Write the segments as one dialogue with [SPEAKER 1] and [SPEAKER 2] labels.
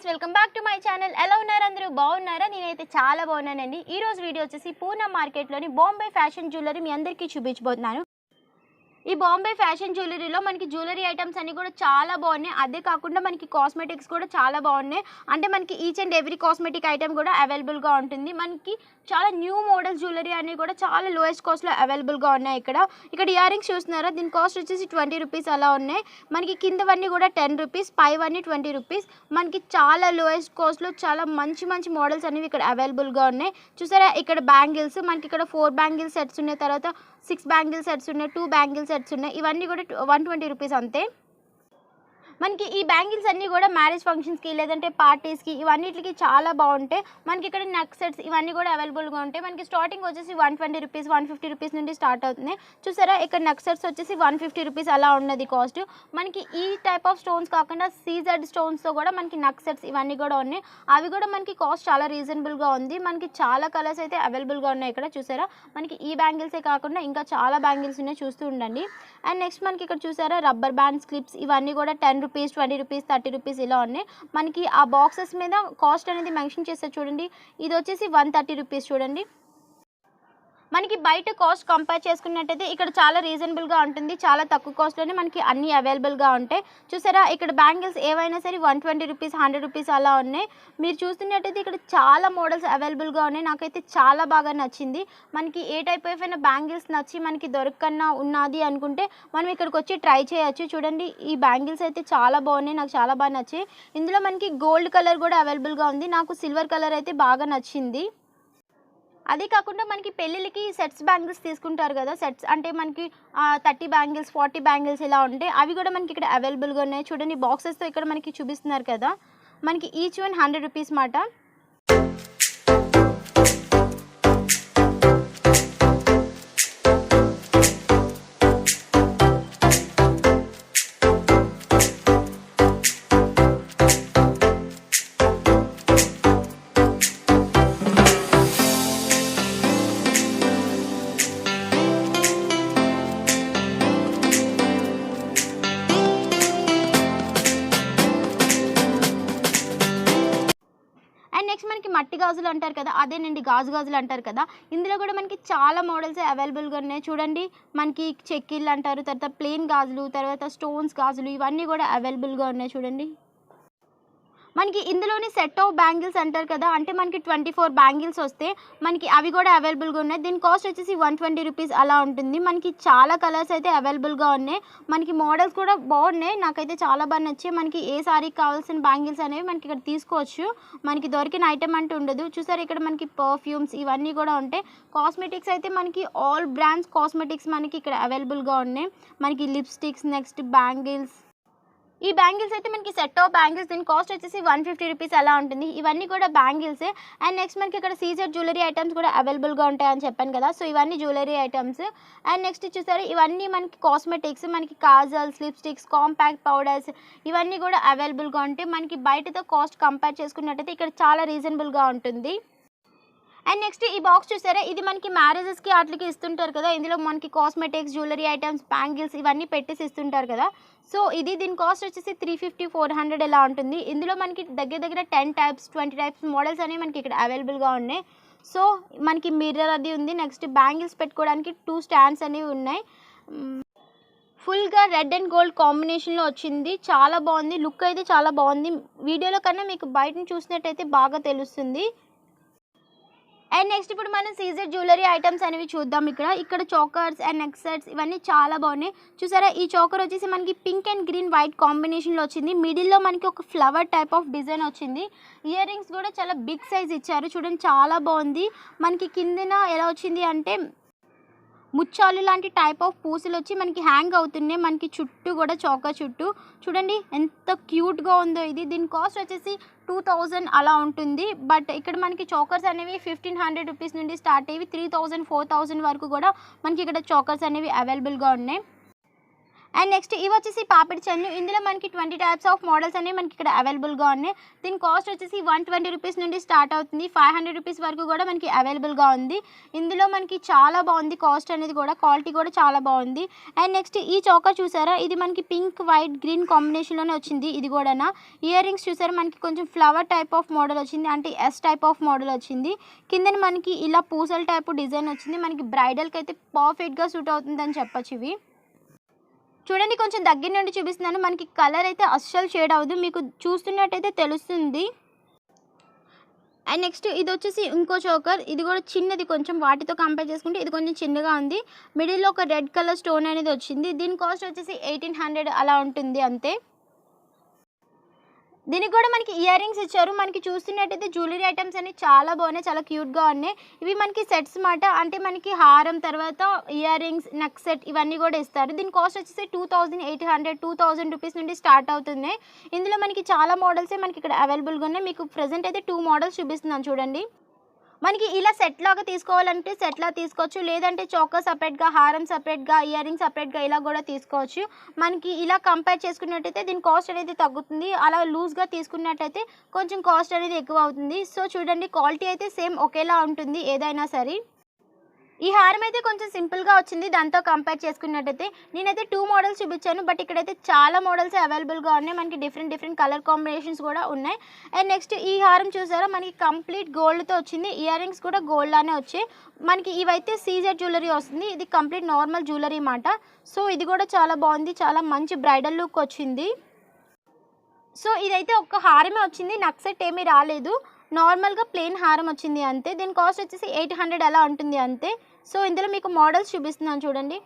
[SPEAKER 1] Welcome back to my channel. ఎలా ఉన్నారు అందరూ? బాగున్నారా? నేనైతే చాలా బాగున్నానండి. ఈ రోజు వీడియో వచ్చేసి పూనా మార్కెట్లోని బాంబే ఫ్యాషన్ జ్యువెలరీ మీ అందరికీ చూపించబోతున్నాను. ఈ బాంబే ఫ్యాషన్ జ్యువెలరీలో మనకి జ్యువెలరీ ఐటమ్స్ అన్ని కూడా చాలా బాగున్నాయి. అదే కాకుండా మనకి కాస్మెటిక్స్ కూడా చాలా బాగున్నాయి. అంటే మనకి each and every cosmetic item కూడా అవైలబుల్గా ఉంటుంది. మనకి చాలా న్యూ మోడల్ జ్యువెలరీ అన్ని కూడా చాలా లోయెస్ట్ కాస్ట్లో అవైలబుల్గా ఉన్నాయి. ఇక్కడ ఇయర్ రింగ్స్ చూస్తున్నారా? దీని కాస్ట్ వచ్చేసి 20 రూపీస్ అలా ఉన్నాయి. మనకి కిందవన్నీ కూడా 10 రూపీస్, పైవన్నీ 20 రూపీస్. మనకి చాలా లోయెస్ట్ కాస్ట్లో చాలా మంచి మంచి మోడల్స్ అనేవి ఇక్కడ అవైలబుల్గా ఉన్నాయి. చూసారా ఇక్కడ బ్యాంగిల్స్, మనకి ఇక్కడ 4 బ్యాంగిల్ సెట్స్ ఉన్నాయి, తర్వాత 6 బ్యాంగిల్ సెట్స్ ఉన్నాయి, 2 బ్యాంగిల్ సెట్స్ ఉన్నాయి. ఇవన్నీ కూడా 120 రూపీస్ అంతే. మనకి ఈ బ్యాంగిల్స్ అన్నీ కూడా మ్యారేజ్ ఫంక్షన్స్కి లేదంటే పార్టీస్కి ఇవన్నిటికి చాలా బాగుంటాయి. మనకి ఇక్కడ నెక్ సెట్స్ ఇవన్నీ కూడా అవైలబుల్గా ఉంటాయి. మనకి స్టార్టింగ్ వచ్చేసి 120 రూపీస్, 150 రూపీస్ నుండి స్టార్ట్ అవుతుంది. చూసారా ఇక్కడ నెక్ సెట్స్ వచ్చేసి 150 రూపీస్ అలా ఉన్నది కాస్ట్. మనకి ఈ టైప్ ఆఫ్ స్టోన్స్ కాకుండా సీజెడ్ స్టోన్స్తో కూడా మనకి నెక్ సెట్స్ ఇవన్నీ కూడా ఉన్నాయి. అవి కూడా మనకి కాస్ట్ చాలా రీజనబుల్గా ఉంది. మనకి చాలా కలర్స్ అయితే అవైలబుల్గా ఉన్నాయి. ఇక్కడ చూసారా మనకి ఈ బ్యాంగిల్సే కాకుండా ఇంకా చాలా బ్యాంగిల్స్ ఉన్నాయి, చూస్తూ ఉండండి. అండ్ నెక్స్ట్ మనకి ఇక్కడ చూసారా రబ్బర్ బ్యాండ్స్, క్లిప్స్ ఇవన్నీ కూడా 10 రూపీస్, 20 రూపీస్, 30 రూపీస్ ఇలా ఉన్నాయి. మనకి ఆ బాక్సెస్ మీద కాస్ట్ అనేది మెన్షన్ చేస్తారు చూడండి. ఇది వచ్చేసి 130 రూపీస్ చూడండి. మనకి బయట కాస్ట్ కంపేర్ చేసుకున్నట్టయితే ఇక్కడ చాలా రీజనబుల్గా ఉంటుంది. చాలా తక్కువ కాస్ట్లోనే మనకి అన్నీ అవైలబుల్గా ఉంటాయి. చూసారా ఇక్కడ బ్యాంగిల్స్ ఏవైనా సరే 120 రూపీస్, 100 రూపీస్ అలా ఉన్నాయి. మీరు చూస్తున్నట్టయితే ఇక్కడ చాలా మోడల్స్ అవైలబుల్గా ఉన్నాయి. నాకైతే చాలా బాగా నచ్చింది. మనకి ఏ టైప్ ఆఫ్ అయినా బ్యాంగిల్స్ నచ్చి మనకి దొరకన్నా ఉన్నది అనుకుంటే మనం ఇక్కడికి వచ్చి ట్రై చేయొచ్చు. చూడండి ఈ బ్యాంగిల్స్ అయితే చాలా బాగున్నాయి, నాకు చాలా బాగా నచ్చాయి. ఇందులో మనకి గోల్డ్ కలర్ కూడా అవైలబుల్గా ఉంది. నాకు సిల్వర్ కలర్ అయితే బాగా నచ్చింది. అదే కాకుండా మనకి పెళ్ళిళ్ళకి సెట్స్ బ్యాంగిల్స్ తీసుకుంటారు కదా, సెట్స్ అంటే మనకి 30 బ్యాంగిల్స్, 40 బ్యాంగిల్స్ ఇలా ఉంటాయి. అవి కూడా మనకి ఇక్కడ అవైలబుల్గా ఉన్నాయి. చూడండి బాక్సెస్తో ఇక్కడ మనకి చూపిస్తున్నారు కదా. మనకి ఈచ్ వన్ 100 రూపీస్ మాట. అండ్ నెక్స్ట్ మనకి మట్టి గాజులు అంటారు కదా, అదేనండి గాజులు అంటారు కదా. ఇందులో కూడా మనకి చాలా మోడల్స్ అవైలబుల్గా ఉన్నాయి. చూడండి మనకి చెక్కిళ్ళు అంటారు, తర్వాత ప్లెయిన్ గాజులు, తర్వాత స్టోన్స్ గాజులు ఇవన్నీ కూడా అవైలబుల్గా ఉన్నాయి. చూడండి మనకి ఇందులోని సెట్ ఆఫ్ బ్యాంగిల్స్ అంటారు కదా, అంటే మనకి 24 బ్యాంగిల్స్ వస్తే మనకి అవి కూడా అవైలబుల్గా ఉన్నాయి. దీని కాస్ట్ వచ్చేసి 120 రూపీస్ అలా ఉంటుంది. మనకి చాలా కలర్స్ అయితే అవైలబుల్గా ఉన్నాయి. మనకి మోడల్స్ కూడా బాగున్నాయి, నాకైతే చాలా బాగా నచ్చాయి. మనకి ఏ సారీకి కావాల్సిన బ్యాంగిల్స్ అనేవి మనకి ఇక్కడ తీసుకోవచ్చు. మనకి దొరికిన ఐటమ్ అంటూ ఉండదు. చూసారు ఇక్కడ మనకి పర్ఫ్యూమ్స్ ఇవన్నీ కూడా ఉంటాయి. కాస్మెటిక్స్ అయితే మనకి ఆల్ బ్రాండ్స్ కాస్మెటిక్స్ మనకి ఇక్కడ అవైలబుల్గా ఉన్నాయి. మనకి లిప్స్టిక్స్, నెక్స్ట్ బ్యాంగిల్స్, ఈ బ్యాంగిల్స్ అయితే మనకి సెట్ ఆఫ్ బ్యాంగిల్స్ దీని కాస్ట్ వచ్చేసి 150 రూపీస్ అలా ఉంటుంది. ఇవన్నీ కూడా బ్యాంగిల్సే. అండ్ నెక్స్ట్ మనకి ఇక్కడ సీజెడ్ జ్యువెలరీ ఐటమ్స్ కూడా అవైలబుల్గా ఉంటాయని చెప్పాను కదా. సో ఇవన్నీ జ్యువెలరీ ఐటమ్స్. అండ్ నెక్స్ట్ చూసారు ఇవన్నీ మనకి కాస్మెటిక్స్, మనకి కాజల్స్, లిప్స్టిక్స్, కాంపాక్ట్ పౌడర్స్ ఇవన్నీ కూడా అవైలబుల్గా ఉంటాయి. మనకి బయటతో కాస్ట్ కంపేర్ చేసుకున్నట్టయితే ఇక్కడ చాలా రీజనబుల్గా ఉంటుంది. అండ్ నెక్స్ట్ ఈ బాక్స్ చూసారా, ఇది మనకి మ్యారేజెస్కి వాటికి ఇస్తుంటారు కదా. ఇందులో మనకి కాస్మెటిక్స్, జ్యువెలరీ ఐటమ్స్, బ్యాంగిల్స్ ఇవన్నీ పెట్టేసి ఇస్తుంటారు కదా. సో దీని కాస్ట్ వచ్చేసి 350, 400 ఇలా ఉంటుంది. ఇందులో మనకి దగ్గర 10 టైప్స్, 20 టైప్స్ మోడల్స్ అనేవి మనకి ఇక్కడ అవైలబుల్గా ఉన్నాయి. సో మనకి మిర్రర్ అది ఉంది. నెక్స్ట్ బ్యాంగిల్స్ పెట్టుకోవడానికి 2 స్టాండ్స్ అనేవి ఉన్నాయి. ఫుల్గా రెడ్ అండ్ గోల్డ్ కాంబినేషన్లో వచ్చింది. చాలా బాగుంది, లుక్ అయితే చాలా బాగుంది. వీడియోలో కన్నా మీకు బయటను చూసినట్టయితే బాగా తెలుస్తుంది. అండ్ నెక్స్ట్ ఇప్పుడు మనం సీజెడ్ జ్యువెలరీ ఐటమ్స్ అనేవి చూద్దాం. ఇక్కడ చోకర్స్ అండ్ నెక్ సెట్స్ ఇవన్నీ చాలా బాగున్నాయి. చూసారా ఈ చోకర్ వచ్చేసి మనకి పింక్ అండ్ గ్రీన్ వైట్ కాంబినేషన్లో వచ్చింది. మిడిల్లో మనకి ఒక ఫ్లవర్ టైప్ ఆఫ్ డిజైన్ వచ్చింది. ఇయర్ రింగ్స్ కూడా చాలా బిగ్ సైజ్ ఇచ్చారు. చూడండి చాలా బాగుంది. మనకి కిందన ఎలా వచ్చింది అంటే ముత్యాలు లాంటి టైప్ ఆఫ్ పూసలు వచ్చి మనకి హ్యాంగ్ అవుతున్నాయి. మనకి చుట్టూ కూడా చోకర్ చుట్టూ చూడండి ఎంత క్యూట్గా ఉందో ఇది. దీని కాస్ట్ వచ్చేసి 2000 అలా ఉంటుంది. బట్ ఇక్కడ మనకి చోకర్స్ అనేవి 1500 రూపీస్ నుండి స్టార్ట్ అయ్యి 3000 4000 వరకు కూడా మనకి ఇక్కడ చోకర్స్ అనేవి అవైలబుల్గా ఉన్నాయి. అండ్ నెక్స్ట్ ఇవి వచ్చేసి పాపిడి చైన్లు. ఇందులో మనకి 20 టైప్స్ ఆఫ్ మోడల్స్ అనేవి మనకి ఇక్కడ అవైలబుల్గా ఉన్నాయి. దీని కాస్ట్ వచ్చేసి 120 రూపీస్ నుండి స్టార్ట్ అవుతుంది. 500 రూపీస్ వరకు కూడా మనకి అవైలబుల్గా ఉంది. ఇందులో మనకి చాలా బాగుంది కాస్ట్ అనేది కూడా, క్వాలిటీ కూడా చాలా బాగుంది. అండ్ నెక్స్ట్ ఈ చోకర్ చూసారా, ఇది మనకి పింక్ వైట్ గ్రీన్ కాంబినేషన్లోనే వచ్చింది. ఇది కూడా ఇయర్ రింగ్స్ చూసారా, మనకి కొంచెం ఫ్లవర్ టైప్ ఆఫ్ మోడల్ వచ్చింది, అంటే ఎస్ టైప్ ఆఫ్ మోడల్ వచ్చింది. కింద మనకి ఇలా పూసల టైపు డిజైన్ వచ్చింది. మనకి బ్రైడల్కి అయితే పర్ఫెక్ట్గా సూట్ అవుతుందని చెప్పచ్చు. ఇవి చూడండి కొంచెం దగ్గర నుండి చూపిస్తున్నాను. మనకి కలర్ అయితే అస్సలు షేడ్ అవ్వదు, మీకు చూస్తున్నట్టయితే తెలుస్తుంది. అండ్ నెక్స్ట్ ఇది వచ్చేసి ఇంకో చోకర్. ఇది కూడా చిన్నది, కొంచెం వాటితో కంపేర్ చేసుకుంటే ఇది కొంచెం చిన్నగా ఉంది. మిడిల్లో ఒక రెడ్ కలర్ స్టోన్ అనేది వచ్చింది. దీని కాస్ట్ వచ్చేసి 1800 అలా ఉంటుంది అంతే. దీనికి కూడా మనకి ఇయర్ రింగ్స్ ఇచ్చారు. మనకి చూస్తున్నట్టయితే జ్యువెలరీ ఐటమ్స్ అన్ని చాలా బాగున్నాయి, చాలా క్యూట్గా ఉన్నాయి. ఇవి మనకి సెట్స్ మాట, అంటే మనకి హారం తర్వాత ఇయర్ రింగ్స్ నెక్ సెట్ ఇవన్నీ కూడా ఇస్తారు. దీని కాస్ట్ వచ్చేసి 2800 2000 రూపీస్ నుండి స్టార్ట్ అవుతున్నాయి. ఇందులో మనకి చాలా మోడల్సే మనకి ఇక్కడ అవైలబుల్గా ఉన్నాయి. మీకు ప్రజెంట్ అయితే 2 మోడల్స్ చూపిస్తున్నాను చూడండి. మనకి ఇలా సెట్ లాగా తీసుకోవాలంటే సెట్లా తీసుకోవచ్చు, లేదంటే చోకర్ సపరేట్గా, హారం సపరేట్గా, ఇయర్ రింగ్ సపరేట్గా ఇలా కూడా తీసుకోవచ్చు. మనకి ఇలా కంపేర్ చేసుకున్నట్టయితే దీని కాస్ట్ అనేది తగ్గుతుంది. అలా లూజ్గా తీసుకున్నట్టయితే కొంచెం కాస్ట్ అనేది ఎక్కువ అవుతుంది. సో చూడండి క్వాలిటీ అయితే సేమ్ ఒకేలా ఉంటుంది ఏదైనా సరే. ఈ హారం అయితే కొంచెం సింపుల్గా వచ్చింది దాంతో కంపేర్ చేసుకున్నట్టయితే. నేనైతే 2 మోడల్స్ చూపించాను, బట్ ఇక్కడైతే చాలా మోడల్స్ అవైలబుల్గా ఉన్నాయి. మనకి డిఫరెంట్ కలర్ కాంబినేషన్స్ కూడా ఉన్నాయి. అండ్ నెక్స్ట్ ఈ హారం చూసారా, మనకి కంప్లీట్ గోల్డ్తో వచ్చింది. ఇయర్ రింగ్స్ కూడా గోల్డ్ లానే వచ్చాయి. మనకి ఇవైతే సీజెడ్ జ్యువెలరీ వస్తుంది, ఇది కంప్లీట్ నార్మల్ జ్యువెలరీ మాట. సో ఇది కూడా చాలా బాగుంది, చాలా మంచి బ్రైడల్ లుక్ వచ్చింది. సో ఇదైతే ఒక్క హారమే వచ్చింది, నక్ సెట్ ఏమీ రాలేదు. నార్మల్గా ప్లెయిన్ హారం వచ్చింది అంతే. దీని కాస్ట్ వచ్చేసి 800 అలా ఉంటుంది అంతే. సో ఇందులో మీకు మోడల్స్ చూపిస్తున్నాను చూడండి.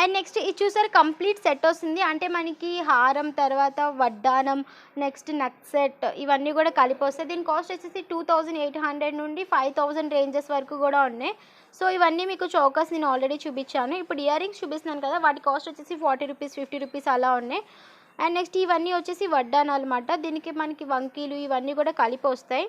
[SPEAKER 1] అండ్ నెక్స్ట్ ఇది చూసారు కంప్లీట్ సెట్ వస్తుంది, అంటే మనకి హారం తర్వాత వడ్డానం నెక్స్ట్ నెక్ సెట్ ఇవన్నీ కూడా కలిపి వస్తాయి. దీని కాస్ట్ వచ్చేసి 2800 నుండి 5000 రేంజెస్ వరకు కూడా ఉన్నాయి. సో ఇవన్నీ మీకు చోకర్స్ నేను ఆల్రెడీ చూపించాను. ఇప్పుడు ఇయర్ రింగ్స్ చూపిస్తున్నాను కదా, వాటి కాస్ట్ వచ్చేసి 40 రూపీస్ 50 రూపీస్ అలా ఉన్నాయి. అండ్ నెక్స్ట్ ఇవన్నీ వచ్చేసి వడ్డానాలు అన్నమాట. దీనికి మనకి వంకీలు ఇవన్నీ కూడా కలిపి వస్తాయి.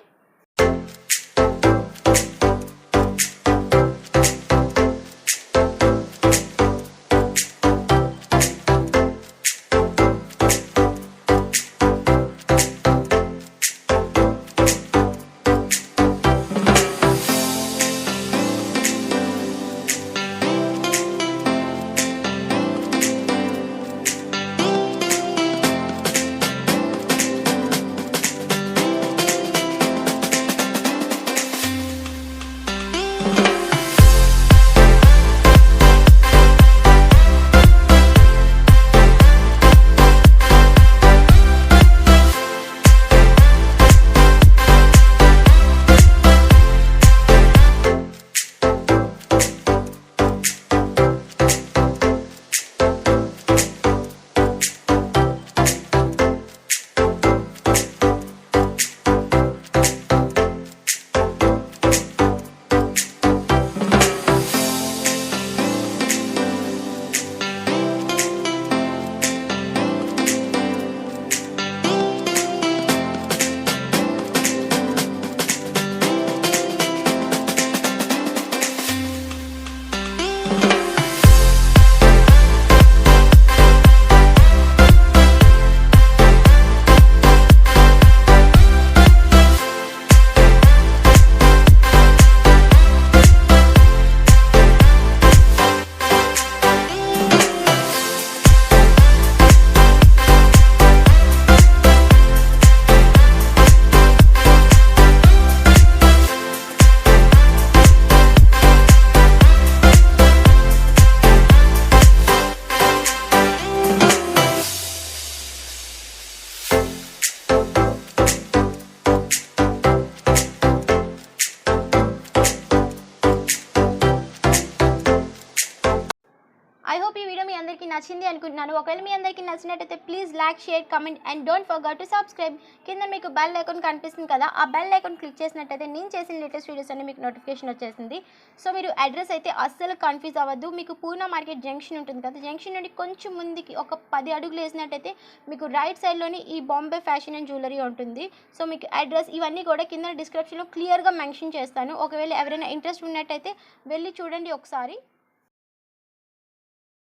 [SPEAKER 1] నచ్చింది అనుకుంటున్నాను. ఒకవేళ మీ అందరికీ నచ్చినట్టయితే please like, share, comment and don't forget to subscribe. కింద మీకు బెల్ ఐకాన్ కనిపిస్తుంది కదా, ఆ బెల్ ఐకాన్ క్లిక్ చేసినట్టయితే నేను చేసిన లేటెస్ట్ వీడియోస్ అన్ని మీకు నోటిఫికేషన్ వచ్చేస్తుంది. సో మీరు అడ్రస్ అయితే అస్సలు కన్ఫ్యూజ్ అవ్వద్దు. మీకు పూనా మార్కెట్ జంక్షన్ ఉంటుంది కదా, జంక్షన్ నుండి కొంచెం ముందుకి ఒక 10 అడుగులు వేసినట్టయితే మీకు రైట్ సైడ్లోని ఈ బాంబే ఫ్యాషన్ అండ్ జ్యువెలరీ ఉంటుంది. సో మీకు అడ్రస్ ఇవన్నీ కూడా కింద డిస్క్రిప్షన్లో క్లియర్గా మెన్షన్ చేస్తాను. ఒకవేళ ఎవరైనా ఇంట్రెస్ట్ ఉన్నట్టయితే వెళ్ళి చూడండి ఒకసారి.